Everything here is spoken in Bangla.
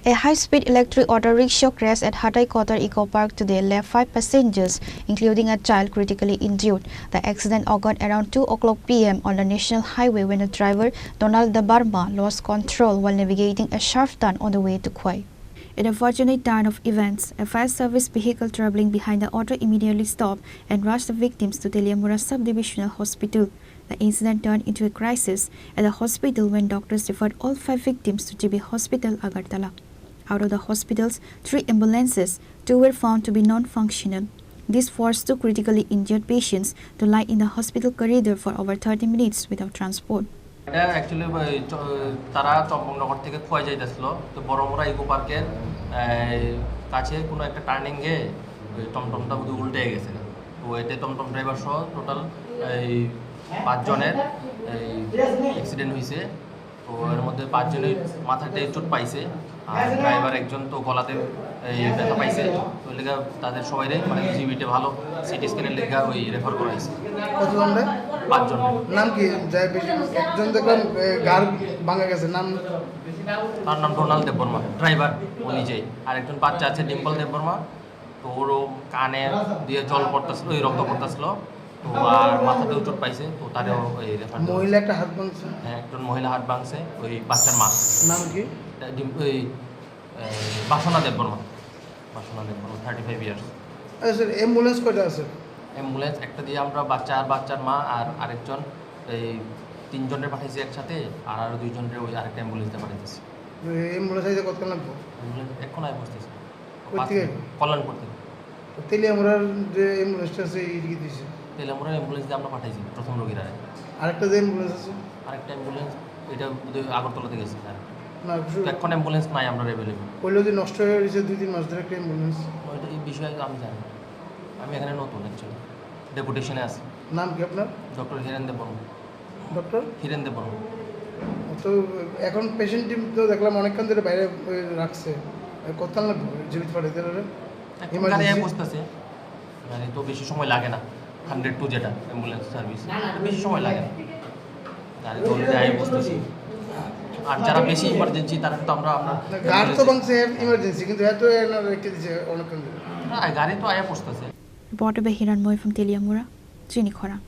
A high-speed electric auto-rickshaw crashed at Hathaikotor Eco-Park today left 5 passengers, including a child, critically injured. The accident occurred around 2 o'clock p.m. on the national highway when the driver, Debbarma, lost control while navigating a sharp turn on the way to Khowai. In a fortunate turn of events, a fire service vehicle traveling behind the auto immediately stopped and rushed the victims to Tripura Sub-Divisional Hospital. The incident turned into a crisis at the hospital when doctors referred all 5 victims to GB Hospital, Agartala. Out of the hospital's 3 ambulances, 2 were found to be non-functional. This forced 2 critically injured patients to lie in the hospital corridor for over 30 minutes without transport. Actually, তারা চম্পকনগর থেকে খোয়াই যাইতেছিল তো বড়মরা ইকো পার্কের কাছে কোনো একটা টার্নিং এ টমটমটা উল্টে গেছে তো এতে টমটম ড্রাইভার সহ টোটাল 5 জনের অ্যাক্সিডেন্ট হয়েছে তো এর মধ্যে 5 জনের মাথাতে চোট পাইছে আর ড্রাইভার একজন তো গলাতে ব্যথা পাইছে তো লেগা তাদের সবাইরে মানে জিবিতে ভালো সিটি স্ক্যানের লেগা ওই রেফার করা হয়েছে। কতজন? 5 জন। নাম কি? একজন দেখলাম গার ভাঙা গেছে, নাম? তার নাম দেববর্মা, ড্রাইভার ও নিজেই। আর একজন বাচ্চা আছে ডিম্পল দেববর্মা, তো ওরও কানে দিয়ে জল পড়তেছিল, ওই রক্ত পড়তেছিল, তো আর মাথাতেও চোট পাইছে, তো তারও ওই রেফার। মহিলা একটা হাত ভাঙছে? হ্যাঁ, একজন মহিলা হাত ভাঙছে, ওই বাচ্চার মা। নাম কি? ওই বাসনা দেববর্মা, 35 ইয়ার্স। আচ্ছা স্যার, অ্যাম্বুলেন্স কয়টা আছে? অ্যাম্বুলেন্স একটা দিয়ে আমরা বাচ্চার মা আর আরেকজন এই 3 জনের পাঠাইছি একসাথে, আর আরও 2 জনের ওই আরেকটা অ্যাম্বুলেন্সে পাঠাইতেছি। অ্যাম্বুলেন্স আইতে কতক্ষণ লাগবে? অ্যাম্বুলেন্স এখন আয় বসতেছে কল্যাণপুর থেকে। তেলিয়ামুড়ার যে অ্যাম্বুলেন্সটা আছে এইদিকে দিয়েছে? তেলিয়ামুড়ার অ্যাম্বুলেন্স দিয়ে আমরা পাঠাইছি প্রথম রোগীরা। আরেকটা যে অ্যাম্বুলেন্স আছে? আরেকটা অ্যাম্বুলেন্স এটা আগরতলাতে গেছে স্যার। না, এখন অ্যাম্বুলেন্স নাই আমরা অ্যাভেলেবল। কইলো যে নষ্ট হয়ে গেছে 2-3 মাস ধরে একটা অ্যাম্বুলেন্স। ওইটা এই বিষয়ে আমি জানি, আমি এখানে নতুন অ্যাকচুয়ালি, ডেপুটেশনে আছি। নাম কি আপনার? ডক্টর হিরেন দেববর্মা। ডক্টর হিরেন দেববর্মা। তো এখন পেশেন্ট টিম তো দেখলাম অনেকক্ষণ ধরে বাইরে রাখছে, কতক্ষণ লাগবে জীবিত পাঠাইতে হলে? গাড়ি বসতেছে, গাড়ি তো বেশি সময় লাগে না, 102 যেটা অ্যাম্বুলেন্স সার্ভিস, বেশি সময় লাগে না, গাড়ি তো অলরেডি বসতেছি। আর যারা বেশি ইমার্জেন্সি তারা তো আমরা গাড়ি তো ভাঙছে ইমার্জেন্সি, কিন্তু এত রেখে দিচ্ছে অনেকক্ষণ ধরে। গাড়ি তো আয়া বসতেছে। Reported by Hiranmoy from Tripura, Chini, Khorang.